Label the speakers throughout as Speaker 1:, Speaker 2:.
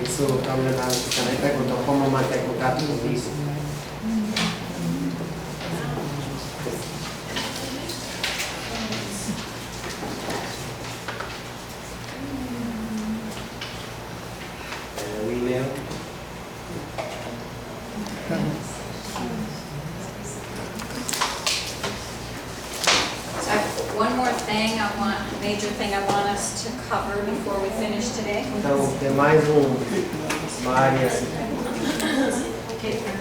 Speaker 1: Isso também perguntou como manter contato comigo. O e-mail.
Speaker 2: One more thing major thing I want us to cover before we finish today.
Speaker 1: Então, tem mais uma área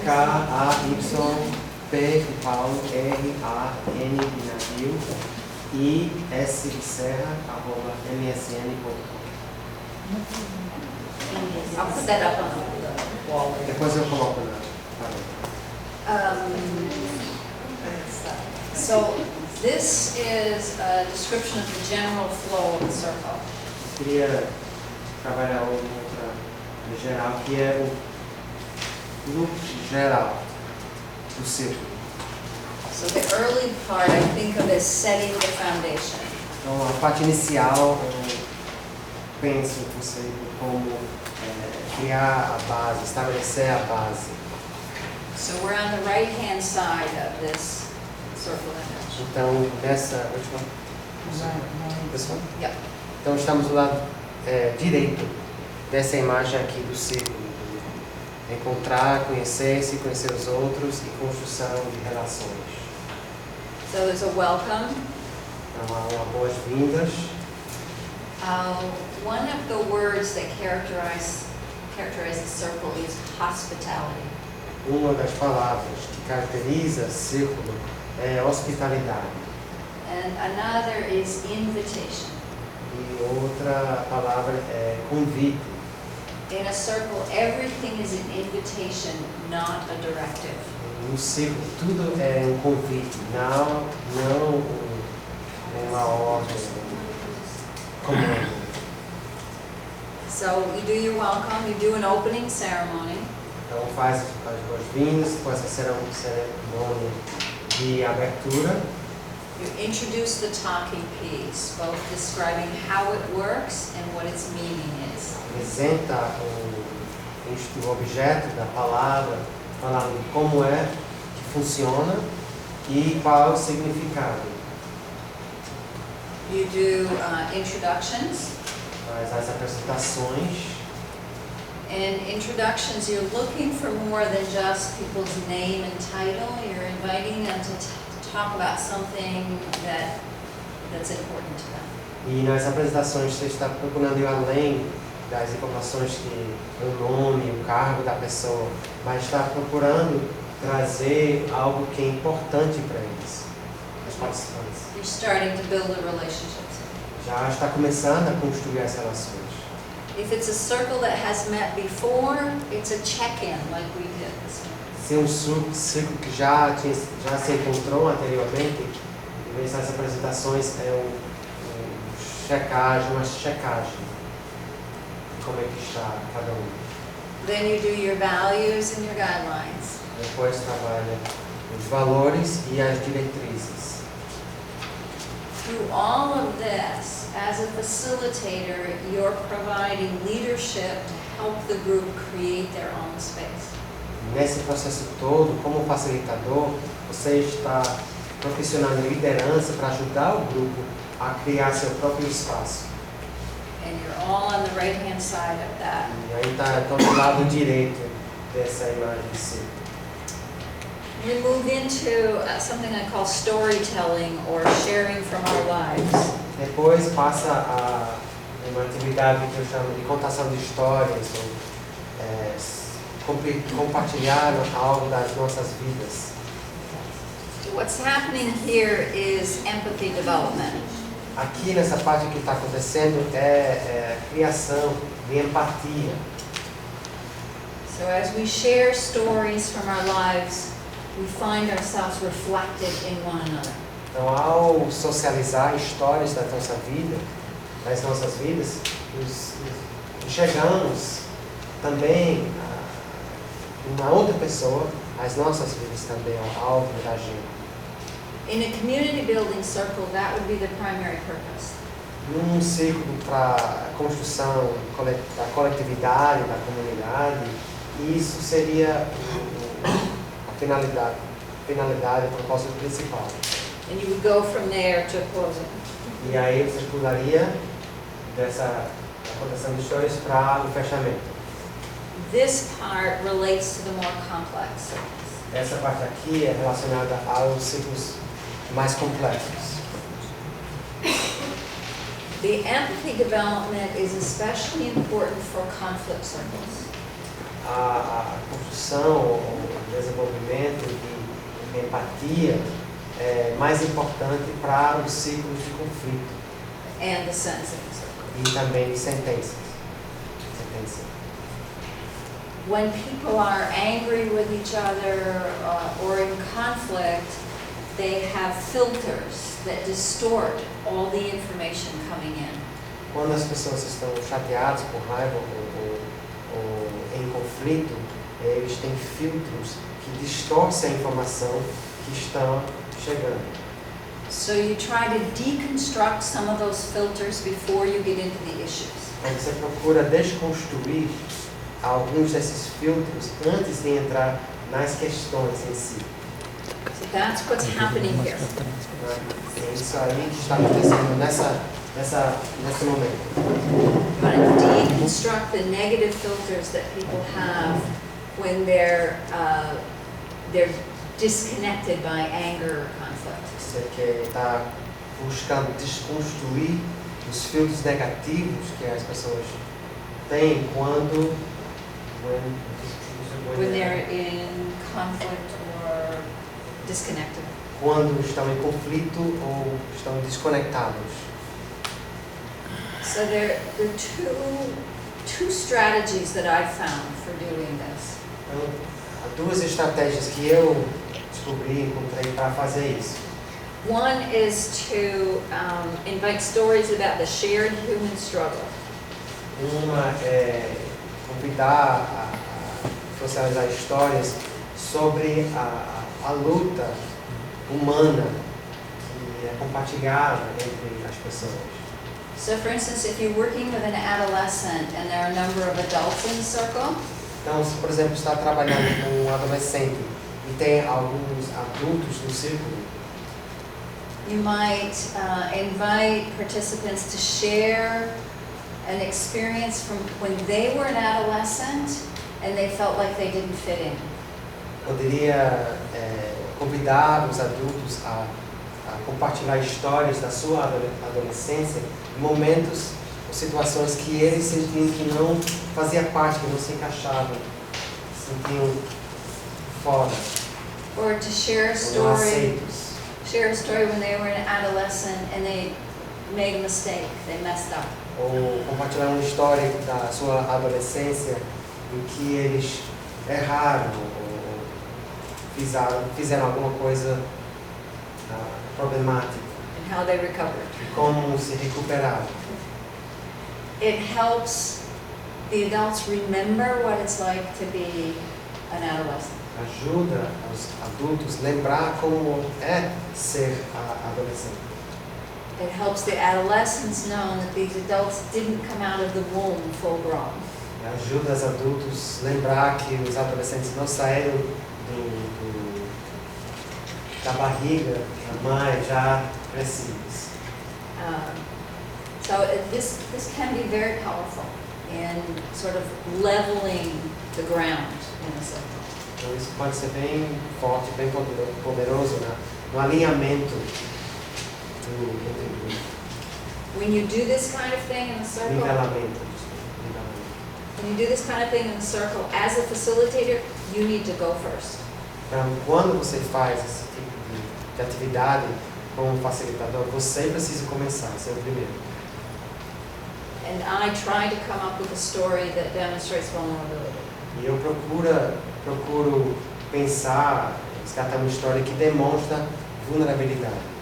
Speaker 1: K-A-Y-P de Paulo, R-A-N de navio, I-S de serra, @msn.com.
Speaker 2: I'll put that up on the wall.
Speaker 1: Depois eu coloco na
Speaker 2: So this is a description of the general flow of the circle.
Speaker 1: Eu queria trabalhar outra geral, que é o fluxo geral do círculo.
Speaker 2: So the early part I think of as setting the foundation.
Speaker 1: Então, a parte inicial, eu penso o conceito como criar a base, estabelecer a base.
Speaker 2: So we're on the right-hand side of this circle image.
Speaker 1: Então, nessa última... Pessoal?
Speaker 2: Yep.
Speaker 1: Então, estamos do lado direito dessa imagem aqui do círculo. Encontrar, conhecer-se, conhecer os outros e construção de relações.
Speaker 2: So there's a welcome.
Speaker 1: Então, há uma boas-vindas.
Speaker 2: One of the words that characterize the circle is hospitality.
Speaker 1: Uma das palavras que caracteriza círculo é hospitalidade.
Speaker 2: And another is invitation.
Speaker 1: E outra palavra é convite.
Speaker 2: In a circle, everything is an invitation, not a directive.
Speaker 1: No círculo, tudo é um convite, não uma ordem comum.
Speaker 2: So you do your welcome, you do an opening ceremony.
Speaker 1: Então faz as boas-vindas, depois a cerimônia de abertura.
Speaker 2: You introduce the talking piece, both describing how it works and what its meaning is.
Speaker 1: Apresenta o objeto da palavra, falando como é que funciona e qual é o significado.
Speaker 2: You do introductions.
Speaker 1: Faz as apresentações.
Speaker 2: In introductions, you're looking for more than just people's name and title. You're inviting them to talk about something that's important to them.
Speaker 1: E nas apresentações você está procurando ir além das informações que o nome, o cargo da pessoa, mas está procurando trazer algo que é importante para eles, os participantes.
Speaker 2: You're starting to build a relationship.
Speaker 1: Já está começando a construir as relações.
Speaker 2: If it's a circle that has met before, it's a check-in like we did this morning.
Speaker 1: Se um círculo que já se encontrou anteriormente, em vez das apresentações é uma checagem. Como é que está cada um.
Speaker 2: Then you do your values and your guidelines.
Speaker 1: Depois trabalha os valores e as diretrizes.
Speaker 2: Through all of this, as a facilitator, you're providing leadership to help the group create their own space.
Speaker 1: Nesse processo todo, como facilitador, você está proporcionando liderança para ajudar o grupo a criar seu próprio espaço.
Speaker 2: And you're all on the right-hand side of that.
Speaker 1: E aí está do lado direito dessa imagem de círculo.
Speaker 2: We move into something I call storytelling or sharing from our lives.
Speaker 1: Depois passa a uma atividade que eu chamo de contação de histórias, ou compartilhar algo das nossas vidas.
Speaker 2: What's happening here is empathy development.
Speaker 1: Aqui nessa parte que está acontecendo é a criação de empatia.
Speaker 2: So as we share stories from our lives, we find ourselves reflected in one another.
Speaker 1: Então, ao socializar histórias da nossa vida, das nossas vidas, enxergamos também uma outra pessoa, as nossas vidas também, algo da gente.
Speaker 2: In a community building circle, that would be the primary purpose.
Speaker 1: num círculo para a construção da coletividade, da comunidade, e isso seria a finalidade, o propósito principal.
Speaker 2: And you would go from there to closing.
Speaker 1: E aí você pularia dessa contação de histórias para o fechamento.
Speaker 2: This part relates to the more complex circles.
Speaker 1: Essa parte aqui é relacionada aos ciclos mais complexos.
Speaker 2: The empathy development is especially important for conflict circles.
Speaker 1: A construção, o desenvolvimento de empatia é mais importante para os ciclos de conflito.
Speaker 2: And the sentencing circle.
Speaker 1: E também sentença.
Speaker 2: When people are angry with each other or in conflict, they have filters that distort all the information coming in.
Speaker 1: Quando as pessoas estão chateadas por raiva ou em conflito, eles têm filtros que distorcem a informação que estão chegando.
Speaker 2: So you try to deconstruct some of those filters before you get into the issues.
Speaker 1: Então você procura desconstruir alguns desses filtros antes de entrar nas questões em si.
Speaker 2: So that's what's happening here.
Speaker 1: É isso aí que está acontecendo nesse momento.
Speaker 2: You want to deconstruct the negative filters that people have when they're disconnected by anger or conflict.
Speaker 1: Você quer estar buscando desconstruir os filtros negativos que as pessoas têm quando
Speaker 2: When they're in conflict or disconnected.
Speaker 1: Quando estão em conflito ou estão desconectados.
Speaker 2: So there are two strategies that I've found for doing this.
Speaker 1: Então, há duas estratégias que eu descobri, encontrei para fazer isso.
Speaker 2: One is to invite stories about the shared human struggle.
Speaker 1: Uma é convidar a socializar histórias sobre a luta humana que é compartilhada entre as pessoas.
Speaker 2: So for instance, if you're working with an adolescent and there are a number of adults in the circle,
Speaker 1: Então, se por exemplo está trabalhando com um adolescente e tem alguns adultos no círculo,
Speaker 2: you might invite participants to share an experience from when they were an adolescent and they felt like they didn't fit in.
Speaker 1: poderia convidar os adultos a compartilhar histórias da sua adolescência, momentos ou situações que eles sentiam que não fazia parte, que não se encaixavam, se sentiam fora,
Speaker 2: Or to share a
Speaker 1: não
Speaker 2: story,
Speaker 1: aceitos.
Speaker 2: share a story when they were an adolescent and they made a mistake, they messed up.
Speaker 1: Ou compartilhar uma história da sua adolescência em que eles erraram ou fizeram alguma coisa problemática
Speaker 2: And how they recovered.
Speaker 1: e como se recuperaram.
Speaker 2: It helps the adults remember what it's like to be an adolescent.
Speaker 1: Ajuda os adultos a lembrar como é ser adolescente.
Speaker 2: It helps the adolescents know that these adults didn't come out of the womb full grown.
Speaker 1: Ajuda os adultos a lembrar que os adolescentes não saíram da barriga da mãe já crescidos.
Speaker 2: So this can be very powerful in sort of leveling the ground in a circle.
Speaker 1: Então isso pode ser bem forte, bem poderoso no alinhamento do
Speaker 2: When you do this kind of thing in a circle,
Speaker 1: nivelamento.
Speaker 2: when you do this kind of thing in a circle, as a facilitator, you need to go first.
Speaker 1: Então, quando você faz esse tipo de atividade como facilitador, você precisa começar, ser o primeiro.
Speaker 2: And I try to come up with a story that demonstrates vulnerability.
Speaker 1: E eu procuro pensar, resgatar uma história que demonstra vulnerabilidade.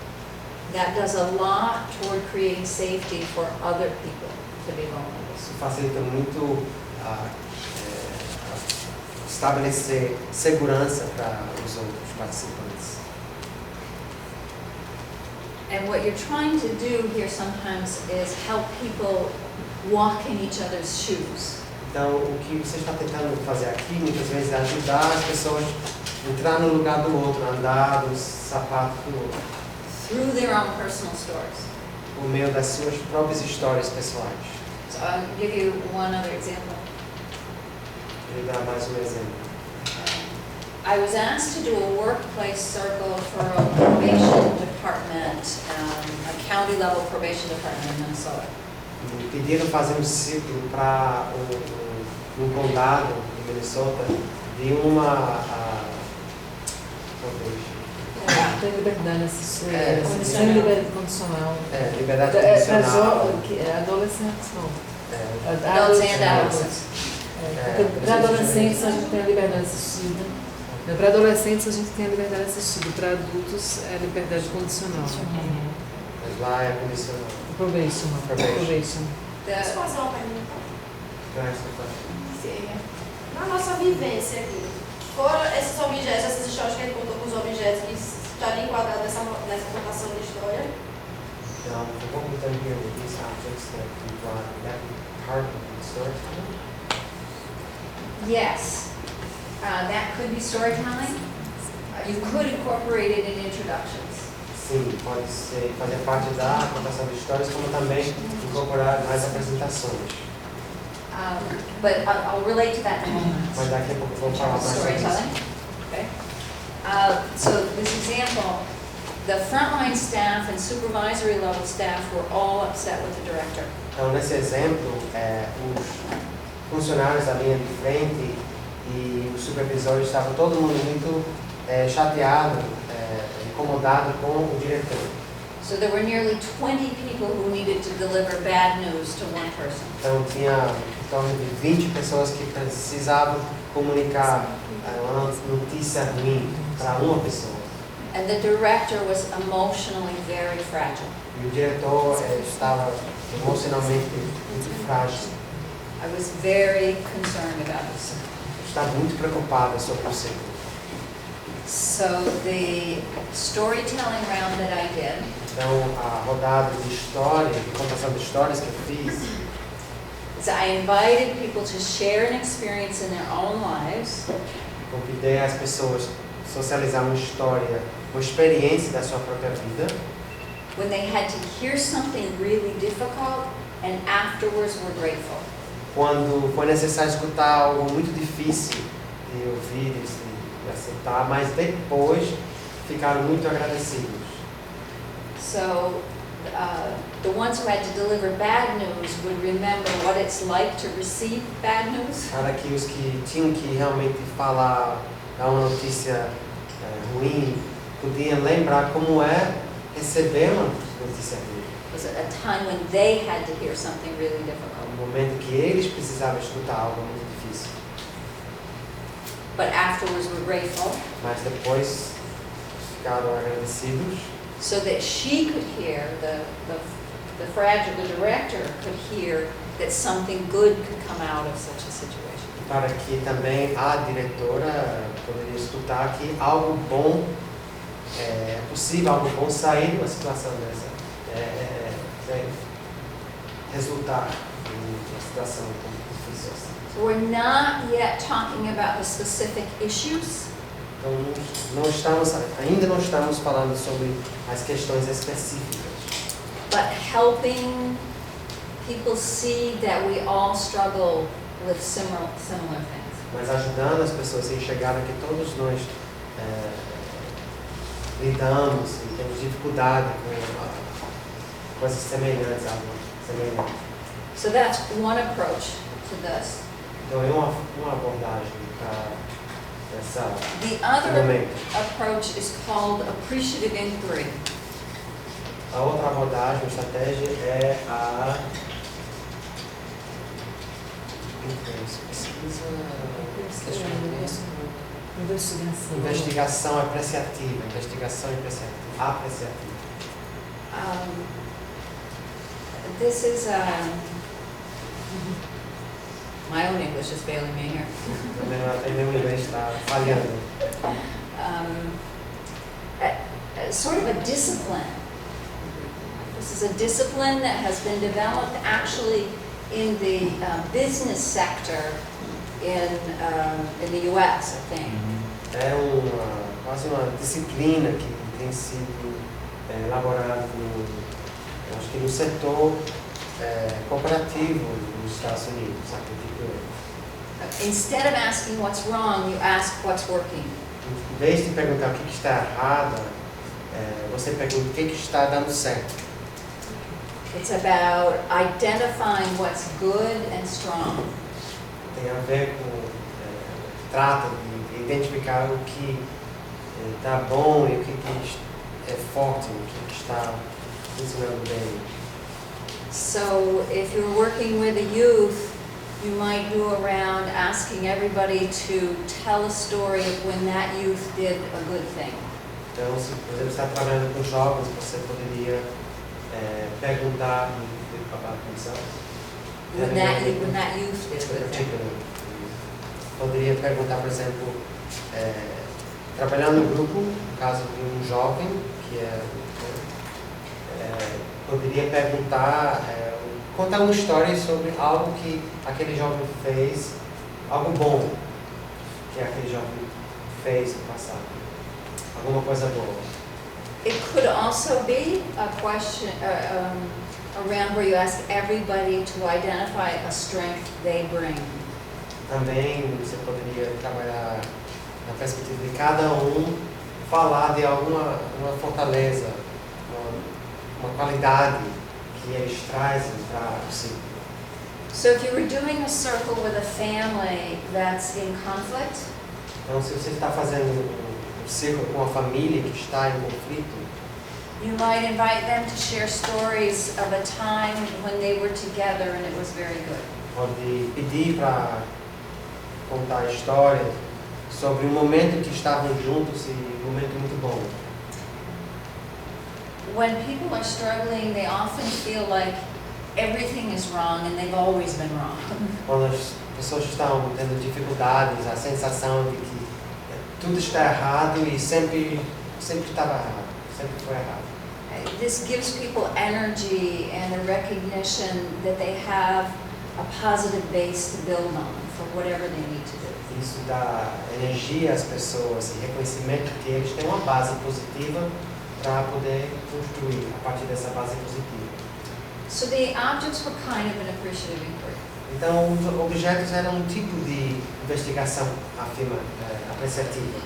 Speaker 2: That does a lot toward creating safety for other people to be vulnerable.
Speaker 1: Isso facilita muito estabelecer segurança para os outros participantes.
Speaker 2: And what you're trying to do here sometimes is help people walk in each other's shoes.
Speaker 1: Então, o que você está tentando fazer aqui, muitas vezes, é ajudar as pessoas a entrar no lugar do outro, andar nos sapatos do outro.
Speaker 2: Through their own personal stories.
Speaker 1: Por meio das suas próprias histórias pessoais.
Speaker 2: So I'll give you one other example.
Speaker 1: Vou dar mais um exemplo.
Speaker 2: I was asked to do a workplace circle for a probation department, a county level probation department in Minnesota.
Speaker 1: Me pediram fazer um círculo para um condado de Minnesota de uma
Speaker 3: Tem liberdade assistida,
Speaker 2: condicional.
Speaker 3: sem liberdade condicional.
Speaker 1: liberdade condicional.
Speaker 3: Adolescentes não.
Speaker 2: Adults and adolescents.
Speaker 3: Para adolescentes a gente tem a liberdade assistida. Para adolescentes a gente tem a liberdade assistida. Para adultos é a liberdade condicional.
Speaker 1: Mas lá é condicional.
Speaker 3: Probation.
Speaker 4: Posso fazer uma pergunta? Sim. Na nossa vivência aqui, fora esses objetos, essas histórias que ele contou com os objetos que estariam enquadrados nessa contação de história?
Speaker 1: Now, what we've done here with these objects that we brought, that part of the storytelling?
Speaker 2: Yes, that could be storytelling. You could incorporate it in introductions.
Speaker 1: Sim, pode ser, fazer parte da contação de histórias, como também incorporar mais apresentações.
Speaker 2: But I'll relate to that in a moment.
Speaker 1: Mas daqui a pouco eu vou falar mais sobre isso.
Speaker 2: Storytelling. Okay. So this example, the frontline staff and supervisory level staff were all upset with the director.
Speaker 1: Então, nesse exemplo, os funcionários da linha de frente e os supervisores estavam todo mundo muito chateado, incomodado com o diretor.
Speaker 2: So there were nearly 20 people who needed to deliver bad news to one person.
Speaker 1: Então, tinha em torno de 20 pessoas que precisavam comunicar uma notícia ruim para uma pessoa.
Speaker 2: And the director was emotionally very fragile.
Speaker 1: E o diretor estava emocionalmente muito frágil.
Speaker 2: I was very concerned about this.
Speaker 1: Estava muito preocupado sobre o ciclo.
Speaker 2: So the storytelling round that I did,
Speaker 1: Então, a rodada de história, de contação de histórias que eu fiz,
Speaker 2: is I invited people to share an experience in their own lives,
Speaker 1: convidei as pessoas a socializar uma história, uma experiência da sua própria vida,
Speaker 2: when they had to hear something really difficult and afterwards were grateful.
Speaker 1: quando foi necessário escutar algo muito difícil de ouvir e de aceitar, mas depois ficaram muito agradecidos.
Speaker 2: So the ones who had to deliver bad news would remember what it's like to receive bad news.
Speaker 1: Para que os que tinham que realmente falar, dar uma notícia ruim, podiam lembrar como é receber uma notícia ruim.
Speaker 2: It was a time when they had to hear something really difficult.
Speaker 1: No momento que eles precisavam escutar algo muito difícil.
Speaker 2: But afterwards were grateful,
Speaker 1: Mas depois ficaram agradecidos,
Speaker 2: so that she could hear, the fragile, the director could hear that something good could come out of such a situation.
Speaker 1: para que também a diretora poderia escutar que algo bom, é possível algo bom sair de uma situação dessa, resultar em uma situação tão difícil assim.
Speaker 2: So we're not yet talking about the specific issues,
Speaker 1: Então, ainda não estamos falando sobre as questões específicas,
Speaker 2: but helping people see that we all struggle with similar things.
Speaker 1: mas ajudando as pessoas a enxergarem que todos nós lidamos e temos dificuldade com coisas semelhantes, algo semelhante.
Speaker 2: So that's one approach to this.
Speaker 1: Então, é uma abordagem para essa
Speaker 2: The other
Speaker 1: momento.
Speaker 2: approach is called appreciative inquiry.
Speaker 1: A outra abordagem, estratégia, é a investigação apreciativa.
Speaker 2: This is my own English is failing me here.
Speaker 1: Também meu inglês está falhando.
Speaker 2: Sort of a discipline This is a discipline that has been developed actually in the business sector in the U.S., I think.
Speaker 1: É quase uma disciplina que tem sido elaborada eu acho que no setor cooperativo nos Estados Unidos, acredito eu.
Speaker 2: Instead of asking what's wrong, you ask what's working.
Speaker 1: Em vez de perguntar o que está errado, você pergunta o que está dando certo.
Speaker 2: It's about identifying what's good and strong.
Speaker 1: Tem a ver com trata de identificar o que está bom e o que é forte, o que está funcionando bem.
Speaker 2: So if you're working with a youth, you might go around asking everybody to tell a story of when that youth did a good thing.
Speaker 1: Então, se por exemplo está trabalhando com jovens, você poderia perguntar about themselves.
Speaker 2: When that youth did a good thing.
Speaker 1: Poderia perguntar, por exemplo, trabalhando no grupo, no caso de um jovem que poderia perguntar, contar uma história sobre algo que aquele jovem fez, algo bom que aquele jovem fez no passado, alguma coisa boa.
Speaker 2: It could also be a question around where you ask everybody to identify a strength they bring.
Speaker 1: Também você poderia trabalhar na perspectiva de cada falar de alguma fortaleza, uma qualidade que eles trazem para o círculo.
Speaker 2: So if you were doing a circle with a family that's in conflict,
Speaker 1: Então, se você está fazendo círculo com uma família que está em conflito,
Speaker 2: you might invite them to share stories of a time when they were together and it was very good.
Speaker 1: pode pedir para contar histórias sobre um momento que estavam juntos e um momento muito bom.
Speaker 2: When people are struggling, they often feel like everything is wrong and they've always been wrong.
Speaker 1: Quando as pessoas estão tendo dificuldades, a sensação de que tudo está errado e sempre estava errado, sempre foi errado.
Speaker 2: This gives people energy and a recognition that they have a positive base to build on for whatever they need to do.
Speaker 1: Isso dá energia às pessoas e reconhecimento que eles têm uma base positiva para poder construir a partir dessa base positiva.
Speaker 2: So the objects were kind of an appreciative inquiry.
Speaker 1: Então, os objetos eram um tipo de investigação apreciativa.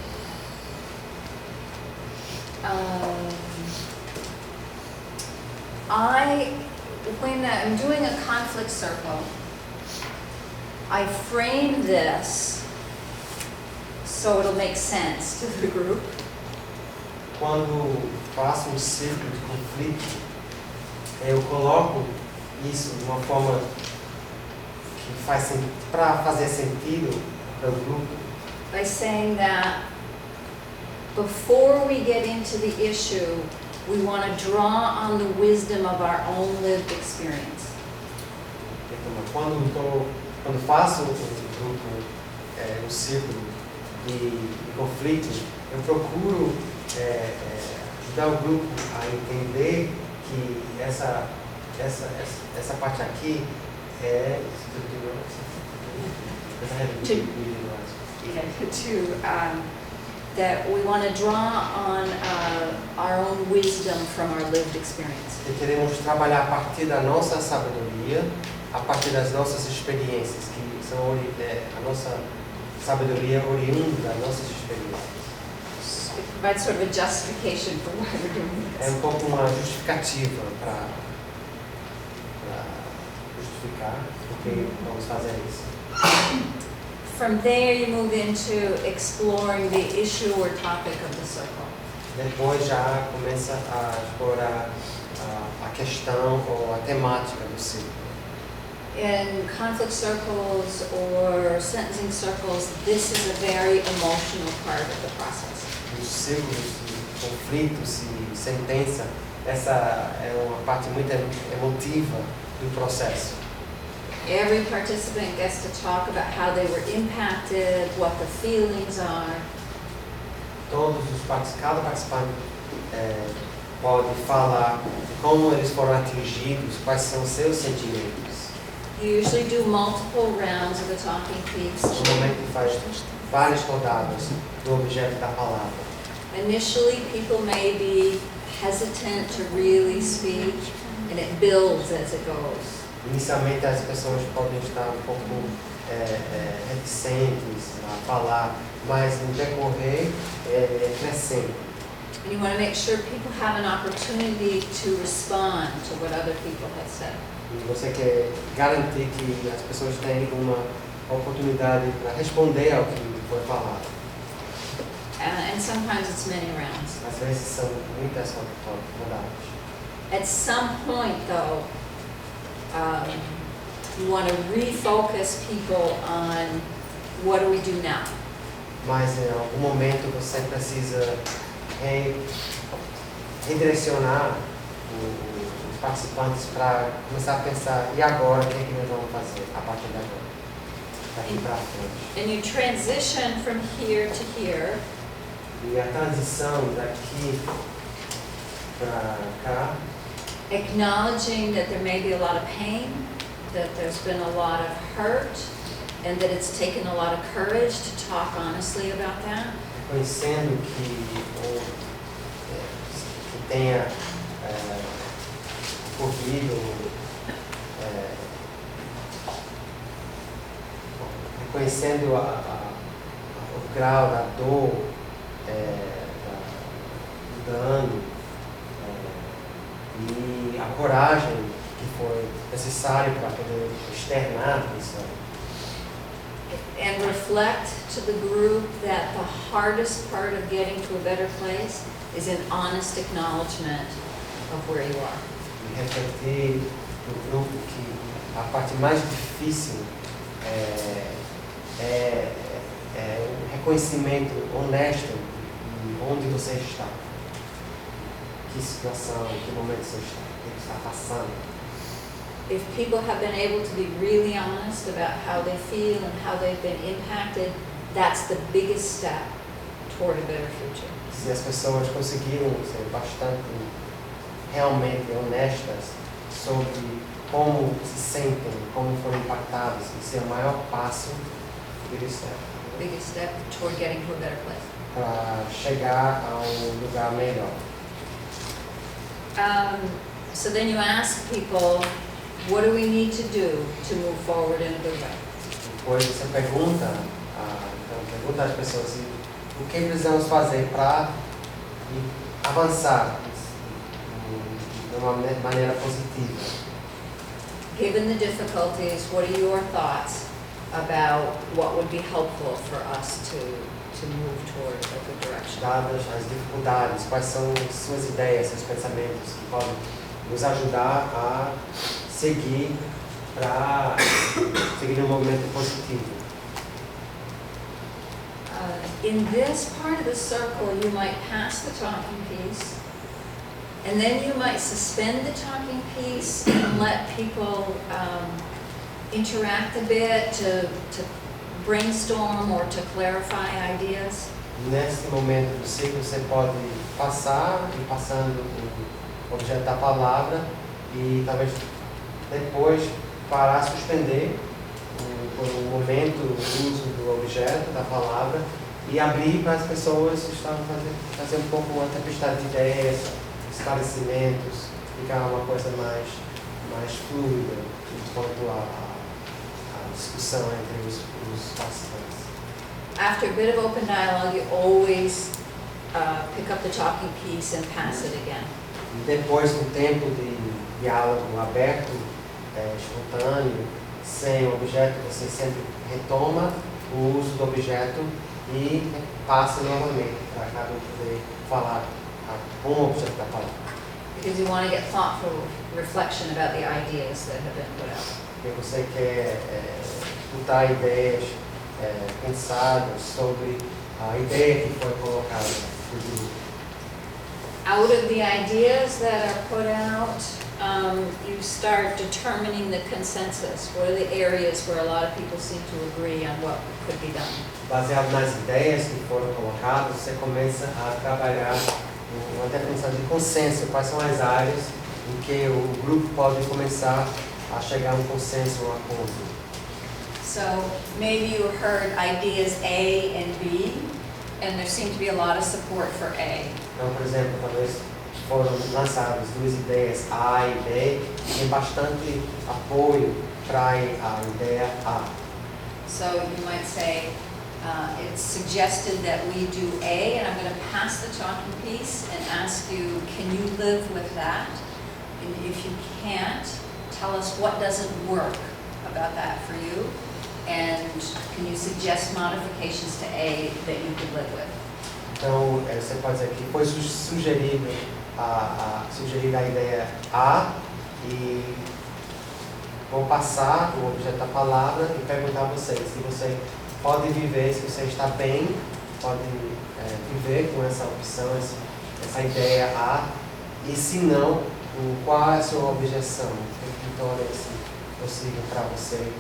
Speaker 2: When I'm doing a conflict circle, I frame this so it'll make sense to the group.
Speaker 1: Quando faço um círculo de conflito, eu coloco isso de uma forma que faz para fazer sentido para o grupo.
Speaker 2: By saying that before we get into the issue, we want to draw on the wisdom of our own lived experience.
Speaker 1: Então, quando faço um grupo, um círculo de conflito, eu procuro ajudar o grupo a entender que essa parte aqui
Speaker 2: That we want to draw on our own wisdom from our lived experience.
Speaker 1: E queremos trabalhar a partir da nossa sabedoria, a partir das nossas experiências, que são a nossa sabedoria oriunda das nossas experiências.
Speaker 2: It provides sort of a justification for why we're doing
Speaker 1: É
Speaker 2: this.
Speaker 1: pouco uma justificativa para justificar porque vamos fazer isso.
Speaker 2: From there, you move into exploring the issue or topic of the circle.
Speaker 1: Depois já começa a explorar a questão ou a temática do círculo.
Speaker 2: In conflict circles or sentencing circles, this is a very emotional part of the process.
Speaker 1: Nos círculos de conflitos e sentença, essa é uma parte muito emotiva do processo.
Speaker 2: Every participant gets to talk about how they were impacted, what the feelings are.
Speaker 1: Cada participante pode falar de como eles foram atingidos, quais são os seus sentimentos.
Speaker 2: You usually do multiple rounds of the talking piece.
Speaker 1: Normalmente faz várias rodadas do objeto da palavra.
Speaker 2: Initially, people may be hesitant to really speak, and it builds as it goes.
Speaker 1: Inicialmente as pessoas podem estar um pouco reticentes a falar, mas no decorrer é crescendo.
Speaker 2: And you want to make sure people have an opportunity to respond to what other people have said.
Speaker 1: E você quer garantir que as pessoas têm uma oportunidade para responder ao que foi falado.
Speaker 2: And sometimes it's many rounds.
Speaker 1: Às vezes são muitas rodadas.
Speaker 2: At some point, though, you want to refocus people on what do we do now?
Speaker 1: Mas em algum momento você precisa redirecionar os participantes para começar a pensar, e agora, o que é que nós vamos fazer a partir de agora? Daqui para frente.
Speaker 2: And you transition from here to here.
Speaker 1: E a transição daqui para cá,
Speaker 2: Acknowledging that there may be a lot of pain, that there's been a lot of hurt, and that it's taken a lot of courage to talk honestly about that.
Speaker 1: reconhecendo que tenha ocorrido, reconhecendo o grau da dor, do dano, e a coragem que foi necessária para poder externar isso.
Speaker 2: And reflect to the group that the hardest part of getting to a better place is an honest acknowledgement of where you are.
Speaker 1: E refletir no grupo que a parte mais difícil é um reconhecimento honesto de onde você está, que situação, que momento você está, o que está passando.
Speaker 2: If people have been able to be really honest about how they feel and how they've been impacted, that's the biggest step toward a better future.
Speaker 1: Se as pessoas conseguiram ser bastante realmente honestas sobre como se sentem, como foram impactadas, isso é o maior passo
Speaker 2: Biggest step toward getting to a better place.
Speaker 1: para chegar a um lugar melhor.
Speaker 2: So then you ask people, what do we need to do to move forward in a good way?
Speaker 1: Depois você pergunta às pessoas o que precisamos fazer para avançar de uma maneira positiva.
Speaker 2: Given the difficulties, what are your thoughts about what would be helpful for us to move toward a good direction?
Speaker 1: Dadas as dificuldades, quais são suas ideias, seus pensamentos que podem nos ajudar a seguir um movimento positivo?
Speaker 2: In this part of the circle, you might pass the talking piece, and then you might suspend the talking piece and let people interact a bit to brainstorm or to clarify ideas.
Speaker 1: Nesse momento do ciclo, você pode passar e passando o objeto da palavra e talvez depois parar, suspender por um momento o uso do objeto da palavra e abrir para as pessoas fazer um pouco uma tempestade de ideias, esclarecimentos, ficar uma coisa mais fluida quanto à discussão entre os participantes.
Speaker 2: After a bit of open dialogue, you always pick up the talking piece and pass it again.
Speaker 1: E depois do tempo de diálogo aberto, espontâneo, sem objeto, você sempre retoma o uso do objeto e passa novamente para cada um poder falar com o objeto da palavra.
Speaker 2: Because you want to get thoughtful reflection about the ideas that have been put out.
Speaker 1: Porque você quer escutar ideias pensadas sobre a ideia que foi colocada no grupo.
Speaker 2: Out of the ideas that are put out, you start determining the consensus. What are the areas where a lot of people seem to agree on what could be done?
Speaker 1: Baseado nas ideias que foram colocadas, você começa a trabalhar uma definição de consenso, quais são as áreas em que o grupo pode começar a chegar a um consenso, um acordo.
Speaker 2: So maybe you heard ideas A and B, and there seemed to be a lot of support for A.
Speaker 1: Então, por exemplo, talvez foram lançadas duas ideias, A e B, e tem bastante apoio para a ideia A.
Speaker 2: So you might say, it's suggested that we do A, and I'm going to pass the talking piece and ask you, can you live with that? And if you can't, tell us what doesn't work about that for you, and can you suggest modifications to A that you could live with?
Speaker 1: Então, você pode dizer que foi sugerida a ideia A e vou passar o objeto da palavra e perguntar a vocês se você pode viver, se você está bem, pode viver com essa opção, essa ideia A, e se não, qual é a sua objeção? O que torna possível para você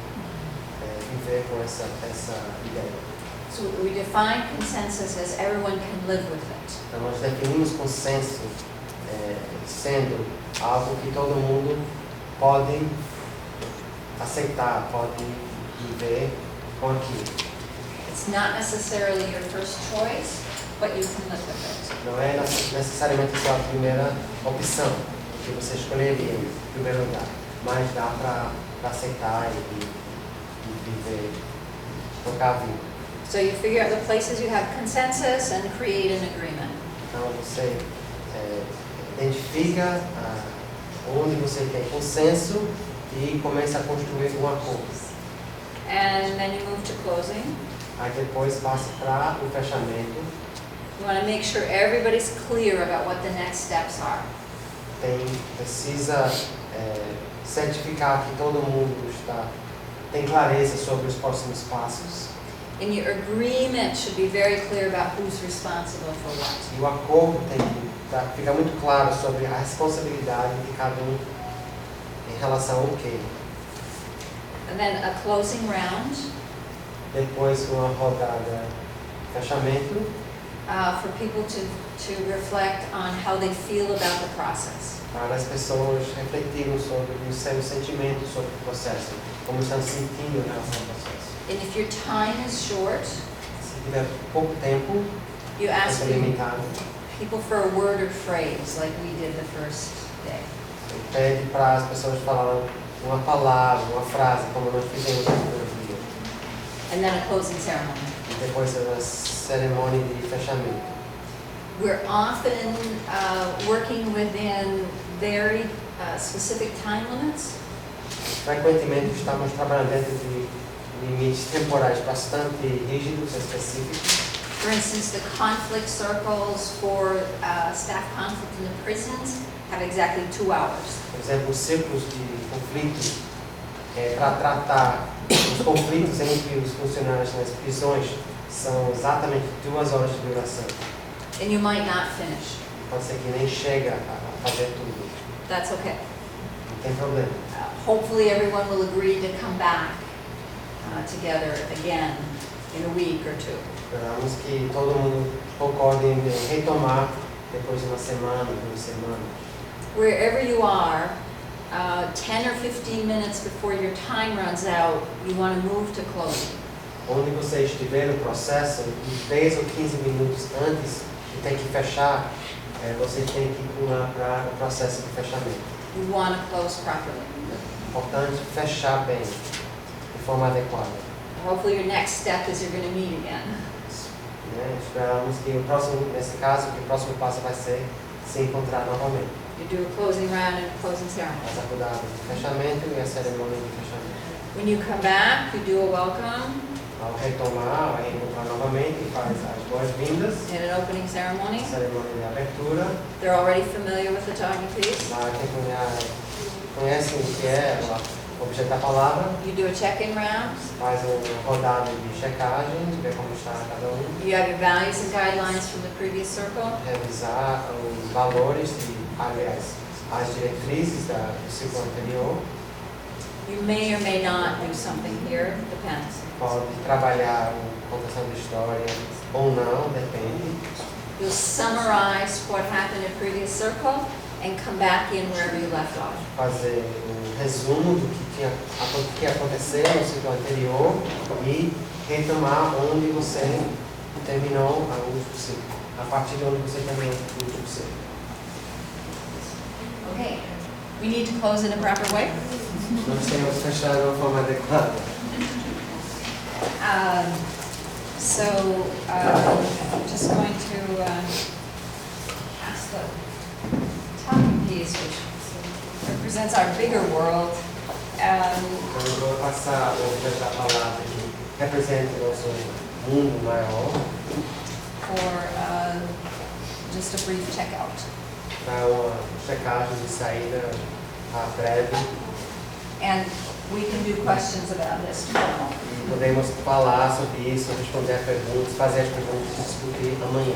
Speaker 1: viver com essa ideia?
Speaker 2: So we define consensus as everyone can live with it.
Speaker 1: Então, nós definimos consenso sendo algo que todo mundo pode aceitar, pode viver com aquilo.
Speaker 2: It's not necessarily your first choice, but you can live with it.
Speaker 1: Não é necessariamente a sua primeira opção, que você escolheria em primeiro lugar, mas dá para aceitar e viver, tocar a vida.
Speaker 2: So you figure out the places you have consensus and create an agreement.
Speaker 1: Então você identifica onde você tem consenso e começa a construir um acordo.
Speaker 2: And then you move to closing.
Speaker 1: Aí depois passa para o fechamento.
Speaker 2: You want to make sure everybody's clear about what the next steps are.
Speaker 1: Precisa certificar que todo mundo tem clareza sobre os próximos passos.
Speaker 2: And your agreement should be very clear about who's responsible for what.
Speaker 1: E o acordo tem que ficar muito claro sobre a responsabilidade de cada um em relação ao quê.
Speaker 2: And then a closing round
Speaker 1: Depois uma rodada fechamento
Speaker 2: for people to reflect on how they feel about the process.
Speaker 1: para as pessoas refletirem sobre os seus sentimentos sobre o processo, como estão se sentindo em relação ao processo.
Speaker 2: And if your time is short,
Speaker 1: Se tiver pouco tempo,
Speaker 2: you ask
Speaker 1: limitado,
Speaker 2: people for a word or phrase like we did the first day.
Speaker 1: pede para as pessoas falarem uma palavra, uma frase, como nós fizemos no primeiro dia.
Speaker 2: And then a closing ceremony.
Speaker 1: E depois uma cerimônia de fechamento.
Speaker 2: We're often working within very specific time limits.
Speaker 1: Frequentemente estamos trabalhando dentro de limites temporais bastante rígidos, específicos.
Speaker 2: For instance, the conflict circles for staff conflict in the prisons have exactly 2 hours.
Speaker 1: Por exemplo, os círculos de conflitos para tratar os conflitos entre os funcionários nas prisões são exatamente 2 horas de duração.
Speaker 2: And you might not finish.
Speaker 1: Pode ser que nem chega a fazer tudo.
Speaker 2: That's okay.
Speaker 1: Não tem problema.
Speaker 2: Hopefully everyone will agree to come back together again in a week or 2.
Speaker 1: Esperamos que todo mundo concorde em retomar depois de uma semana, 2 semanas.
Speaker 2: Wherever you are, 10 or 15 minutes before your time runs out, you want to move to closing.
Speaker 1: Onde você estiver no processo, uns 10 ou 15 minutos antes de ter que fechar, você tem que pular para o processo de fechamento.
Speaker 2: You want to close properly.
Speaker 1: É importante fechar bem, de forma adequada.
Speaker 2: Hopefully your next step is you're going to meet again.
Speaker 1: Esperamos que nesse caso, que o próximo passo vai ser se encontrar novamente.
Speaker 2: You do a closing round and a closing ceremony.
Speaker 1: As acordadas de fechamento e a cerimônia de fechamento.
Speaker 2: When you come back, you do a welcome
Speaker 1: Ao retomar, vai encontrar novamente e faz as boas-vindas,
Speaker 2: and an opening ceremony.
Speaker 1: cerimônia de abertura.
Speaker 2: They're already familiar with the talking piece.
Speaker 1: Lá quem conhece o que é o objeto da palavra,
Speaker 2: You do a check-in round.
Speaker 1: faz uma rodada de checagem, ver como está cada um,
Speaker 2: You have your values and guidelines from the previous circle.
Speaker 1: revisar os valores aliás, as diretrizes do ciclo anterior.
Speaker 2: You may or may not do something here, depends.
Speaker 1: Pode trabalhar contação de história ou não, depende.
Speaker 2: You'll summarize what happened in previous circle and come back in wherever you left off.
Speaker 1: Fazer resumo do que aconteceu no ciclo anterior e retomar onde você terminou o último ciclo, a partir de onde você terminou o último ciclo.
Speaker 2: Okay, we need to close in a proper way.
Speaker 1: Nós temos que fechar de uma forma adequada.
Speaker 2: I'm just going to ask the topic piece, which represents our bigger world.
Speaker 1: Então eu vou passar o objeto da palavra que representa o nosso mundo maior
Speaker 2: For just a brief checkout.
Speaker 1: para uma checagem de saída breve.
Speaker 2: And we can do questions about this tomorrow.
Speaker 1: Podemos falar sobre isso, responder a perguntas, fazer as perguntas e discutir amanhã.